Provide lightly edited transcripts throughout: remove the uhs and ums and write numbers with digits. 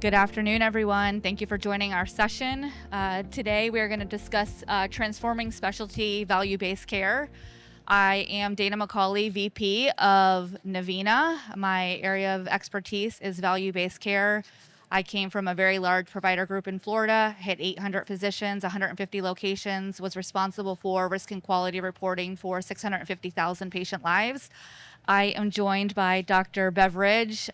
Good afternoon, everyone. Thank you for joining our session. Today, we are going to discuss transforming specialty value-based care. I am Dana McCalley, VP of Navina. My area of expertise is value-based care. I came from a very large provider group in Florida, had 800 physicians, 150 locations, was responsible for risk and quality reporting for 650,000 patient lives. I am joined by Dr. Beveridge,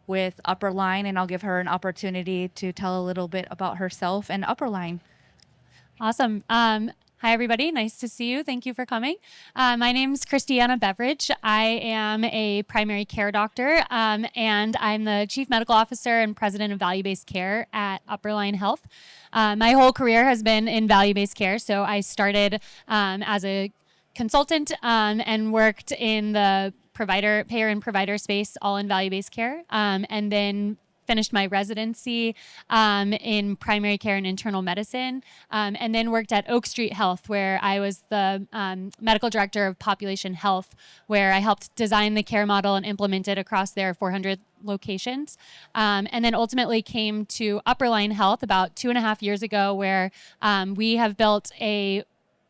with Upperline, and I'll give her an opportunity to tell a little bit about herself and Upperline. Awesome. Hi, everybody. Nice to see you. Thank you for coming. My name's Christiana Beveridge. I am a primary care doctor, and I'm the Chief Medical Officer and President of Value-Based Care at Upperline Health. My whole career has been in value-based care, so I started as a consultant and worked in the payer and provider space, all in value-based care, and then finished my residency in primary care and internal medicine, and then worked at Oak Street Health, where I was the medical director of population health, where I helped design the care model and implement it across their 400 locations, and then ultimately came to Upperline Health about 2.5 years ago, where we have built a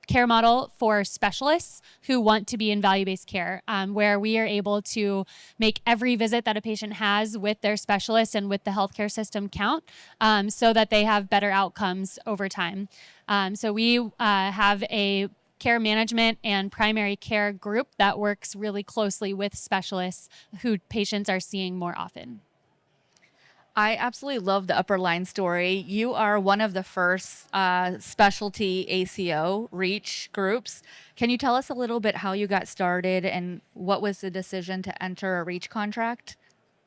care model for specialists who want to be in value-based care, where we are able to make every visit that a patient has with their specialist and with the healthcare system count, so that they have better outcomes over time. So we have a care management and primary care group that works really closely with specialists who patients are seeing more often. I absolutely love the Upperline story. You are one of the first specialty ACO REACH groups. Can you tell us a little bit how you got started and what was the decision to enter a REACH contract?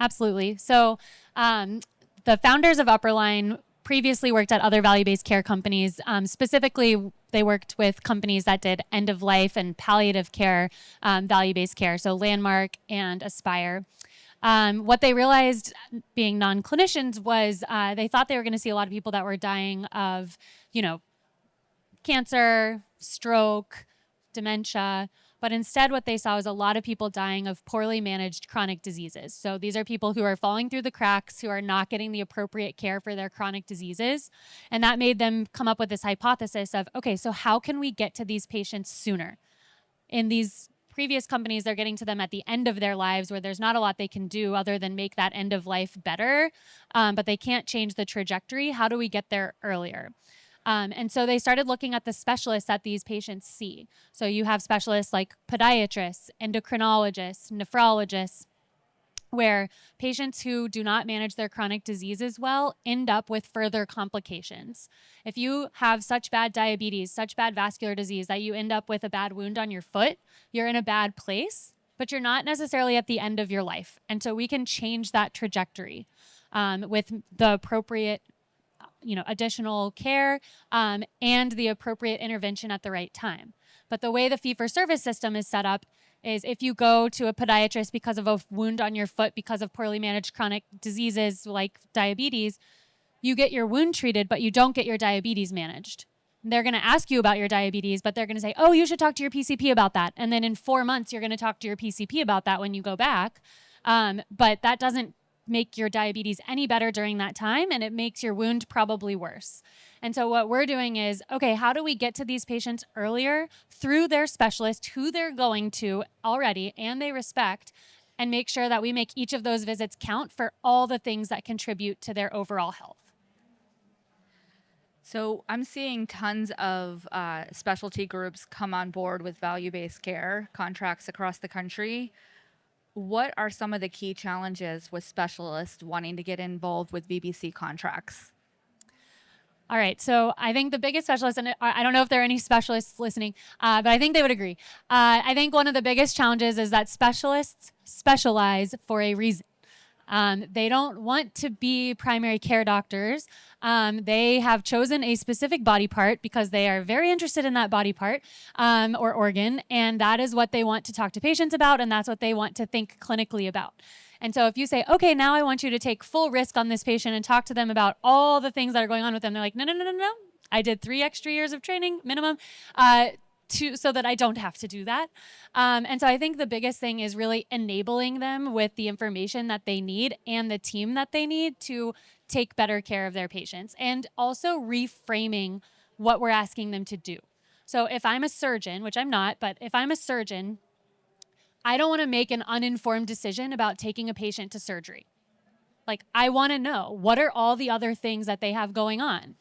Absolutely. So the founders of Upperline previously worked at other value-based care companies. Specifically, they worked with companies that did end-of-life and palliative care, value-based care, so Landmark and Aspire. What they realized, being non-clinicians, was they thought they were going to see a lot of people that were dying of, cancer, stroke, dementia. But instead, what they saw was a lot of people dying of poorly managed chronic diseases. So these are people who are falling through the cracks, who are not getting the appropriate care for their chronic diseases. And that made them come up with this hypothesis of, okay, so how can we get to these patients sooner? In these previous companies, they're getting to them at the end of their lives, where there's not a lot they can do other than make that end of life better, but they can't change the trajectory. How do we get there earlier? And so they started looking at the specialists that these patients see. So you have specialists like podiatrists, endocrinologists, nephrologists, where patients who do not manage their chronic diseases well end up with further complications. If you have such bad diabetes, such bad vascular disease that you end up with a bad wound on your foot, you're in a bad place, but you're not necessarily at the end of your life. And so we can change that trajectory with the appropriate additional care and the appropriate intervention at the right time. But the way the fee-for-service system is set up is if you go to a podiatrist because of a wound on your foot because of poorly managed chronic diseases like diabetes, you get your wound treated, but you don't get your diabetes managed. They're going to ask you about your diabetes, but they're going to say, oh, you should talk to your PCP about that. And then in 4 months, you're going to talk to your PCP about that when you go back. But that doesn't make your diabetes any better during that time, and it makes your wound probably worse. And so what we're doing is, okay, how do we get to these patients earlier through their specialist who they're going to already and they respect, and make sure that we make each of those visits count for all the things that contribute to their overall health. So I'm seeing tons of specialty groups come on board with value-based care contracts across the country. What are some of the key challenges with specialists wanting to get involved with VBC contracts? All right, so I think the biggest specialist, and I don't know if there are any specialists listening, but I think they would agree. I think one of the biggest challenges is that specialists specialize for a reason. They don't want to be primary care doctors. They have chosen a specific body part because they are very interested in that body part or organ, and that is what they want to talk to patients about, and that's what they want to think clinically about. And so if you say, okay, now I want you to take full risk on this patient and talk to them about all the things that are going on with them, they're like, no. I did 3 extra years of training minimum so that I don't have to do that. And so I think the biggest thing is really enabling them with the information that they need and the team that they need to take better care of their patients, and also reframing what we're asking them to do. So if I'm a surgeon, which I'm not, but if I'm a surgeon, I don't want to make an uninformed decision about taking a patient to surgery. Like, I want to know, what are all the other things that they have going on?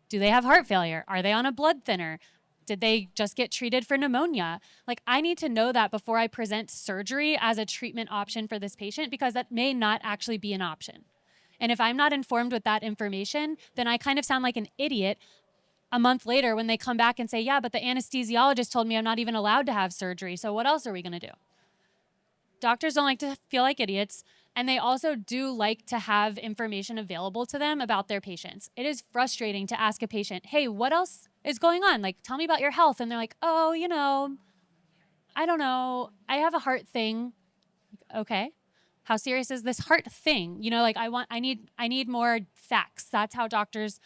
Do they have heart failure? Are they on a blood thinner? Did they just get treated for pneumonia? Like, I need to know that before I present surgery as a treatment option for this patient, because that may not actually be an option. And if I'm not informed with that information, then I kind of sound like an idiot a month later when they come back and say, yeah, but the anesthesiologist told me I'm not even allowed to have surgery. So what else are we going to do? Doctors don't like to feel like idiots, and they also do like to have information available to them about their patients. It is frustrating to ask a patient, hey, what else is going on? Like, tell me about your health. And they're like, oh, I don't know. I have a heart thing. Okay. How serious is this heart thing? I need more facts. That's how doctors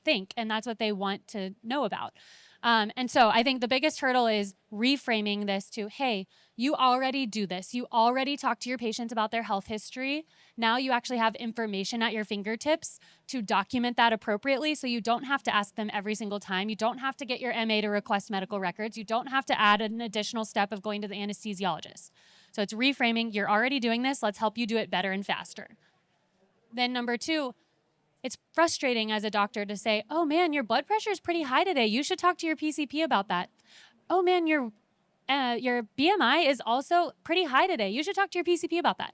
think, and that's what they want to know about. And so I think the biggest hurdle is reframing this to, hey, you already do this. You already talk to your patients about their health history. Now you actually have information at your fingertips to document that appropriately, so you don't have to ask them every single time. You don't have to get your MA to request medical records. You don't have to add an additional step of going to the anesthesiologist. So it's reframing. You're already doing this. Let's help you do it better and faster. Then number two, it's frustrating as a doctor to say, oh man, your blood pressure is pretty high today. You should talk to your PCP about that. Oh man, your BMI is also pretty high today. You should talk to your PCP about that.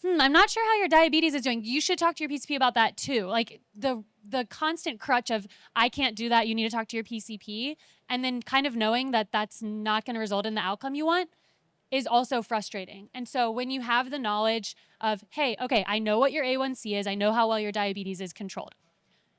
I'm not sure how your diabetes is doing. You should talk to your PCP about that too. Like, the constant crutch of, I can't do that, you need to talk to your PCP, and then kind of knowing that that's not going to result in the outcome you want, is also frustrating. And so when you have the knowledge of, hey, okay, I know what your A1C is, I know how well your diabetes is controlled.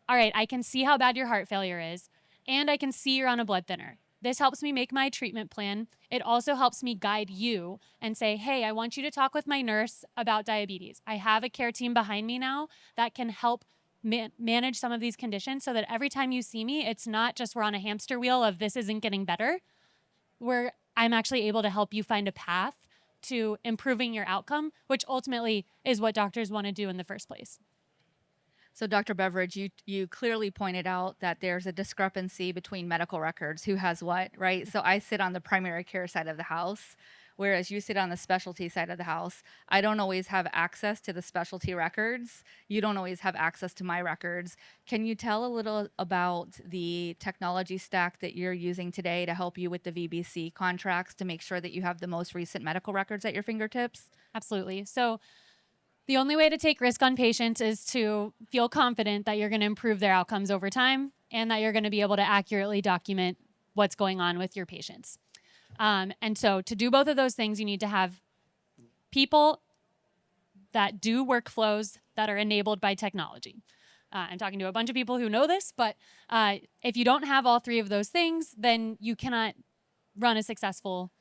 All right, I can see how bad your heart failure is, and I can see you're on a blood thinner. This helps me make my treatment plan. It also helps me guide you and say, hey, I want you to talk with my nurse about diabetes. I have a care team behind me now that can help manage some of these conditions, so that every time you see me, it's not just we're on a hamster wheel of this isn't getting better. I'm actually able to help you find a path to improving your outcome, which ultimately is what doctors want to do in the first place. So Dr. Beveridge, you clearly pointed out that there's a discrepancy between medical records, who has what, right? So I sit on the primary care side of the house, whereas you sit on the specialty side of the house. I don't always have access to the specialty records. You don't always have access to my records. Can you tell a little about the technology stack that you're using today to help you with the VBC contracts to make sure that you have the most recent medical records at your fingertips? Absolutely. So the only way to take risk on patients is to feel confident that you're going to improve their outcomes over time, and that you're going to be able to accurately document what's going on with your patients. And so to do both of those things, you need to have people that do workflows that are enabled by technology. I'm talking to a bunch of people who know this, but if you don't have all three of those things, then you cannot run a successful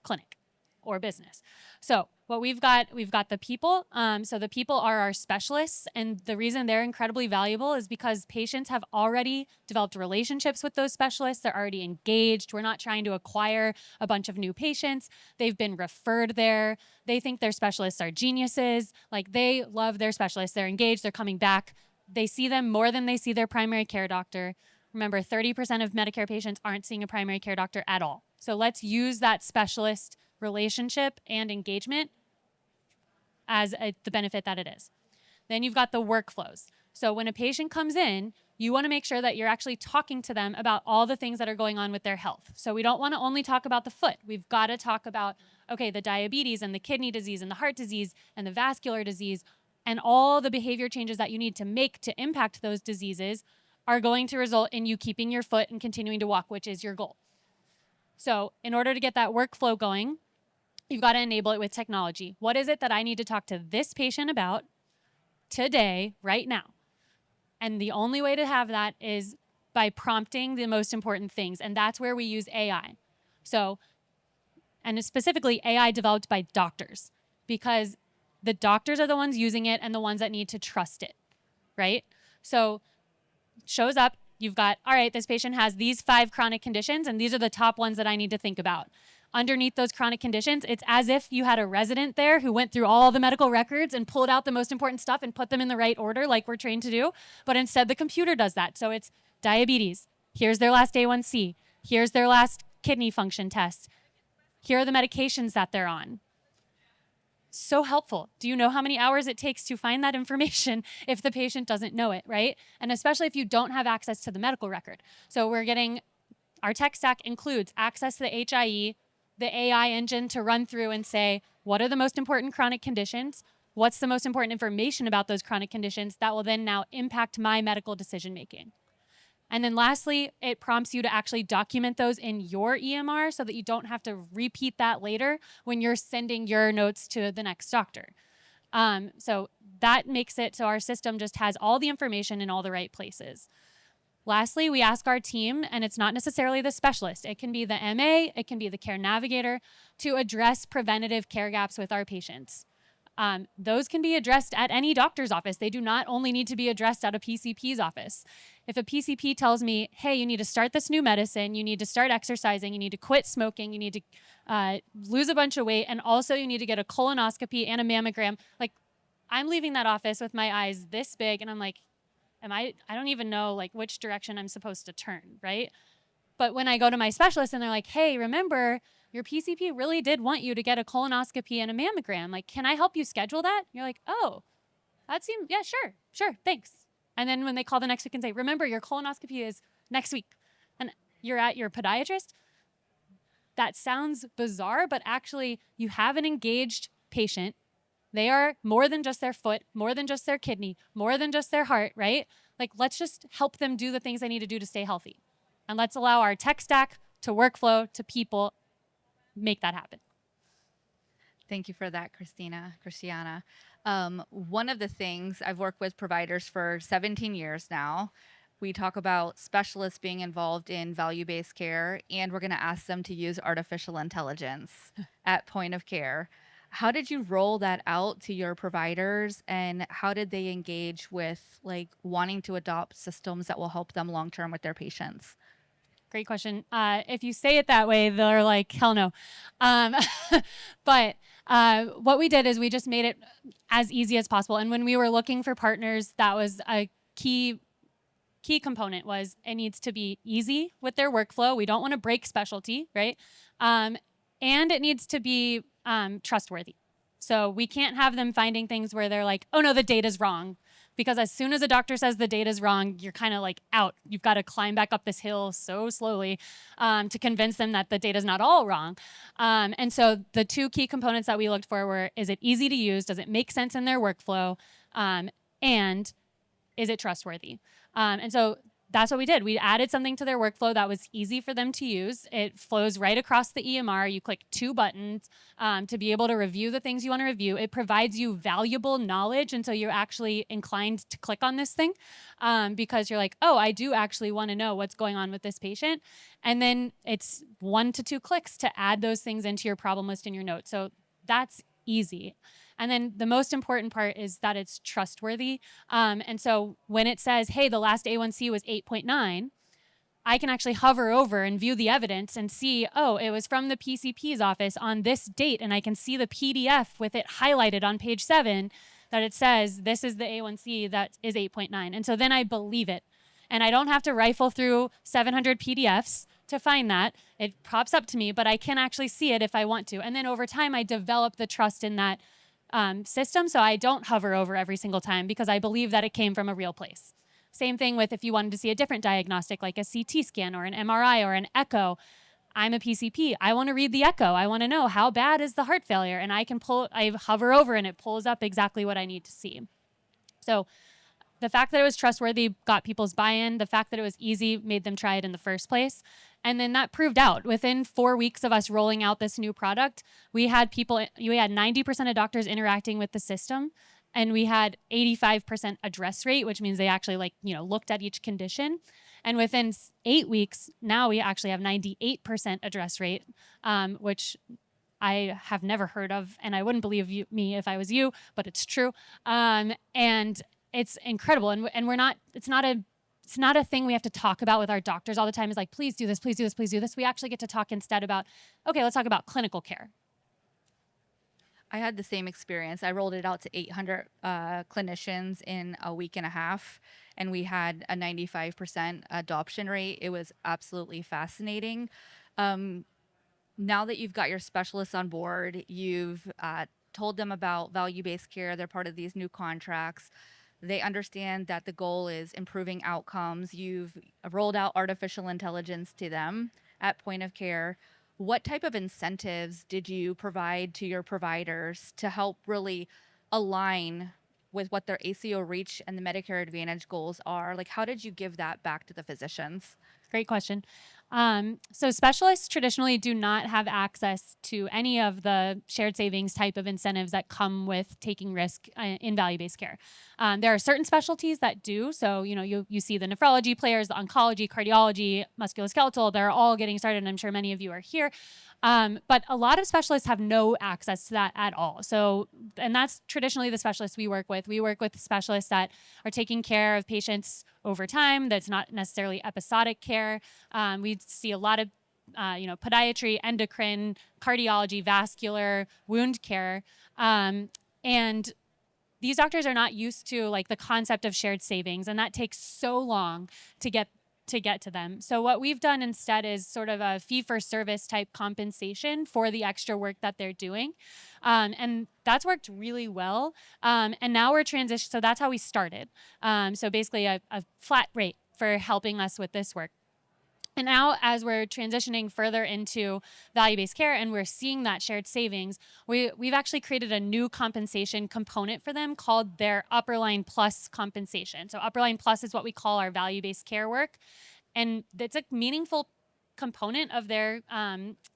clinic or business. So what we've got the people. So the people are our specialists, and the reason they're incredibly valuable is because patients have already developed relationships with those specialists. They're already engaged. We're not trying to acquire a bunch of new patients. They've been referred there. They think their specialists are geniuses. Like, they love their specialists. They're engaged. They're coming back. They see them more than they see their primary care doctor. Remember, 30% of Medicare patients aren't seeing a primary care doctor at all. So let's use that specialist relationship and engagement as the benefit that it is. Then you've got the workflows. So when a patient comes in, you want to make sure that you're actually talking to them about all the things that are going on with their health. So we don't want to only talk about the foot. We've got to talk about, okay, the diabetes and the kidney disease and the heart disease and the vascular disease, and all the behavior changes that you need to make to impact those diseases are going to result in you keeping your foot and continuing to walk, which is your goal. So in order to get that workflow going, you've got to enable it with technology. What is it that I need to talk to this patient about today, right now? And the only way to have that is by prompting the most important things. And that's where we use AI. So, and it's specifically AI developed by doctors, because the doctors are the ones using it and the ones that need to trust it, right? So shows up You've got, all right, this patient has these 5 chronic conditions, and these are the top ones that I need to think about. Underneath those chronic conditions, it's as if you had a resident there who went through all the medical records and pulled out the most important stuff and put them in the right order like we're trained to do. But instead, the computer does that. So it's diabetes. Here's their last A1C. Here's their last kidney function test. Here are the medications that they're on. So helpful. Do you know how many hours it takes to find that information if the patient doesn't know it, right? And especially if you don't have access to the medical record. So our tech stack includes access to the HIE, the AI engine to run through and say, what are the most important chronic conditions? What's the most important information about those chronic conditions that will then now impact my medical decision-making? And then lastly, it prompts you to actually document those in your EMR so that you don't have to repeat that later when you're sending your notes to the next doctor. So that makes it so our system just has all the information in all the right places. Lastly, we ask our team, and it's not necessarily the specialist, it can be the MA, it can be the care navigator, to address preventative care gaps with our patients. Those can be addressed at any doctor's office. They do not only need to be addressed at a PCP's office. If a PCP tells me, hey, you need to start this new medicine, you need to start exercising, you need to quit smoking, you need to lose a bunch of weight, and also you need to get a colonoscopy and a mammogram, like, I'm leaving that office with my eyes this big, and I'm like, I don't even know like which direction I'm supposed to turn, right? But when I go to my specialist and they're like, hey, remember, your PCP really did want you to get a colonoscopy and a mammogram. Like, can I help you schedule that? You're like, oh, that seems, yeah, sure, thanks. And then when they call the next week and say, remember, your colonoscopy is next week, and you're at your podiatrist, that sounds bizarre, but actually you have an engaged patient. They are more than just their foot, more than just their kidney, more than just their heart, right? Like, let's just help them do the things they need to do to stay healthy. And let's allow our tech stack to workflow to people make that happen. Thank you for that, Christiana. One of the things, I've worked with providers for 17 years now. We talk about specialists being involved in value-based care, and we're going to ask them to use artificial intelligence at point of care. How did you roll that out to your providers, and how did they engage with like wanting to adopt systems that will help them long-term with their patients? Great question. If you say it that way, they're like, hell no. But what we did is we just made it as easy as possible. And when we were looking for partners, that was a key component, was it needs to be easy with their workflow. We don't want to break specialty, right? And it needs to be trustworthy. So we can't have them finding things where they're like, oh no, the data's wrong. Because as soon as a doctor says the data's wrong, you're kind of like out. You've got to climb back up this hill so slowly to convince them that the data's not all wrong. And so the 2 key components that we looked for were, is it easy to use? Does it make sense in their workflow? And is it trustworthy? And so that's what we did. We added something to their workflow that was easy for them to use. It flows right across the EMR. You click 2 buttons to be able to review the things you want to review. It provides you valuable knowledge, and so you're actually inclined to click on this thing because you're like, oh, I do actually want to know what's going on with this patient. And then it's 1 to 2 clicks to add those things into your problem list in your notes. So that's easy. And then the most important part is that it's trustworthy. And so when it says, hey, the last A1C was 8.9, I can actually hover over and view the evidence and see, oh, it was from the PCP's office on this date. And I can see the PDF with it highlighted on page 7 that it says, this is the A1C that is 8.9. And so then I believe it. And I don't have to rifle through 700 PDFs to find that. It pops up to me, but I can actually see it if I want to. And then over time, I develop the trust in that system, so I don't hover over every single time because I believe that it came from a real place. Same thing with if you wanted to see a different diagnostic like a CT scan or an MRI or an echo. I'm a PCP. I want to read the echo. I want to know how bad is the heart failure, and I hover over and it pulls up exactly what I need to see. So the fact that it was trustworthy got people's buy-in. The fact that it was easy made them try it in the first place. And then that proved out. Within 4 weeks of us rolling out this new product, we had 90% of doctors interacting with the system, and we had 85% address rate, which means they actually looked at each condition. And within 8 weeks, now we actually have 98% address rate, which I have never heard of, and I wouldn't believe me if I was you, but it's true. And it's incredible. And it's not a it's not a thing we have to talk about with our doctors all the time. Is like, please do this, please do this, please do this. We actually get to talk instead about, okay, let's talk about clinical care. I had the same experience. I rolled it out to 800 clinicians in a week and a half, and we had a 95% adoption rate. It was absolutely fascinating. Now that you've got your specialists on board, you've told them about value-based care. They're part of these new contracts. They understand that the goal is improving outcomes. You've rolled out artificial intelligence to them at point of care. What type of incentives did you provide to your providers to help really align with what their ACO REACH and the Medicare Advantage goals are? Like, how did you give that back to the physicians? Great question. So specialists traditionally do not have access to any of the shared savings type of incentives that come with taking risk in value-based care. There are certain specialties that do. So, you see the nephrology players, the oncology, cardiology, musculoskeletal, they're all getting started, and I'm sure many of you are here. But a lot of specialists have no access to that at all. So, and that's traditionally the specialists we work with. We work with specialists that are taking care of patients over time. That's not necessarily episodic care. We see a lot of, podiatry, endocrine, cardiology, vascular, wound care. And these doctors are not used to like the concept of shared savings, and that takes so long to get to them. So what we've done instead is sort of a fee-for-service type compensation for the extra work that they're doing. And that's worked really well. And now we're transitioning. So that's how we started. So basically a flat rate for helping us with this work. And now as we're transitioning further into value-based care and we're seeing that shared savings, we've actually created a new compensation component for them called their Upperline Plus compensation. So Upperline Plus is what we call our value-based care work. And it's a meaningful component of their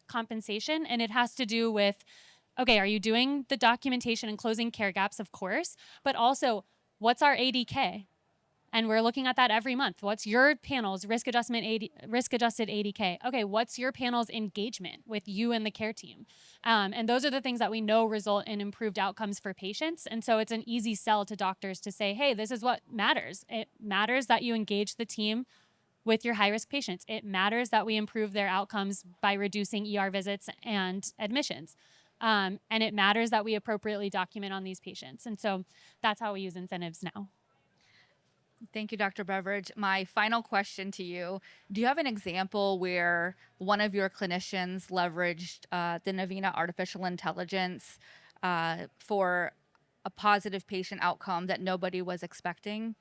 compensation. And it has to do with, okay, are you doing the documentation and closing care gaps? Of course. But also, what's our ADK? And we're looking at that every month. What's your panel's risk-adjusted ADK? Okay, what's your panel's engagement with you and the care team? And those are the things that we know result in improved outcomes for patients. And so it's an easy sell to doctors to say, hey, this is what matters. It matters that you engage the team with your high-risk patients. It matters that we improve their outcomes by reducing ER visits and admissions. And it matters that we appropriately document on these patients. And so that's how we use incentives now. Thank you, Dr. Beveridge. My final question to you, do you have an example where one of your clinicians leveraged the Navina artificial intelligence for a positive patient outcome that nobody was expecting?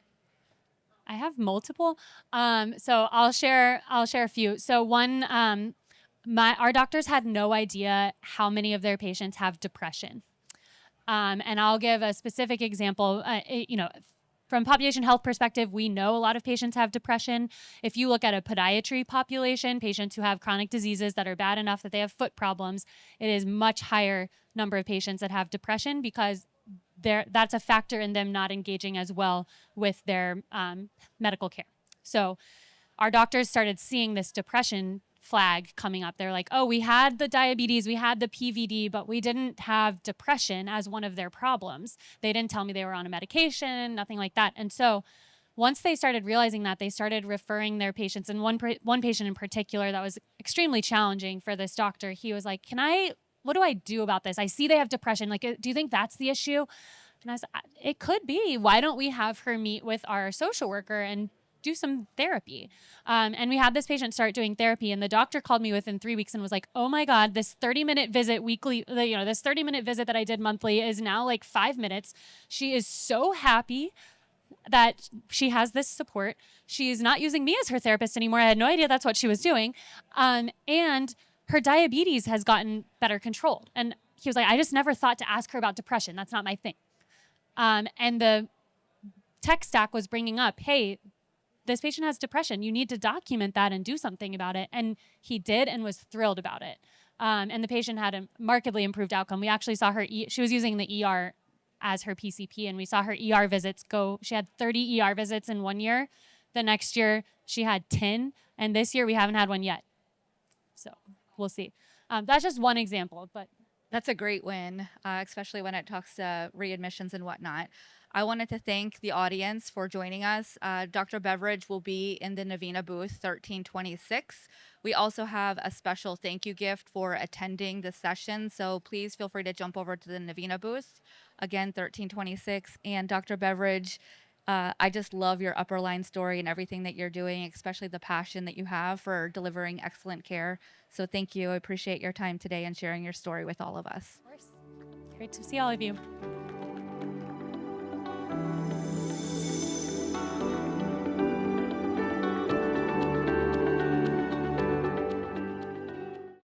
I have multiple. So I'll share a few. So one, our doctors had no idea how many of their patients have depression. And I'll give a specific example. From population health perspective, we know a lot of patients have depression. If you look at a podiatry population, patients who have chronic diseases that are bad enough that they have foot problems, it is much higher number of patients that have depression because that's a factor in them not engaging as well with their medical care. So our doctors started seeing this depression flag coming up. They're like, oh, we had the diabetes, we had the PVD, but we didn't have depression as one of their problems. They didn't tell me they were on a medication, nothing like that. And so once they started realizing that, they started referring their patients. And one patient in particular that was extremely challenging for this doctor, he was like, what do I do about this? I see they have depression. Like, do you think that's the issue? And I said, it could be. Why don't we have her meet with our social worker and do some therapy? And we had this patient start doing therapy, and the doctor called me within 3 weeks and was like, oh my God, this 30-minute visit weekly, this 30-minute visit that I did monthly is now like 5 minutes. She is so happy that she has this support. She's not using me as her therapist anymore. I had no idea that's what she was doing. And her diabetes has gotten better controlled. And he was like, I just never thought to ask her about depression. That's not my thing. And the tech stack was bringing up, hey, this patient has depression. You need to document that and do something about it. And he did and was thrilled about it. And the patient had a markedly improved outcome. We actually saw her, she was using the ER as her PCP, and we saw her ER visits go. She had 30 ER visits in 1 year. The next year, she had 10. And this year, we haven't had one yet. So we'll see. That's just one example, but That's a great win, especially when it talks to readmissions and whatnot. I wanted to thank the audience for joining us. Dr. Beveridge will be in the Navina booth 1326. We also have a special thank you gift for attending the session, so please feel free to jump over to the Navina booth, again, 1326. And Dr. Beveridge, I just love your Upperline story and everything that you're doing, especially the passion that you have for delivering excellent care. So thank you. I appreciate your time today and sharing your story with all of us. Of course. Great to see all of you.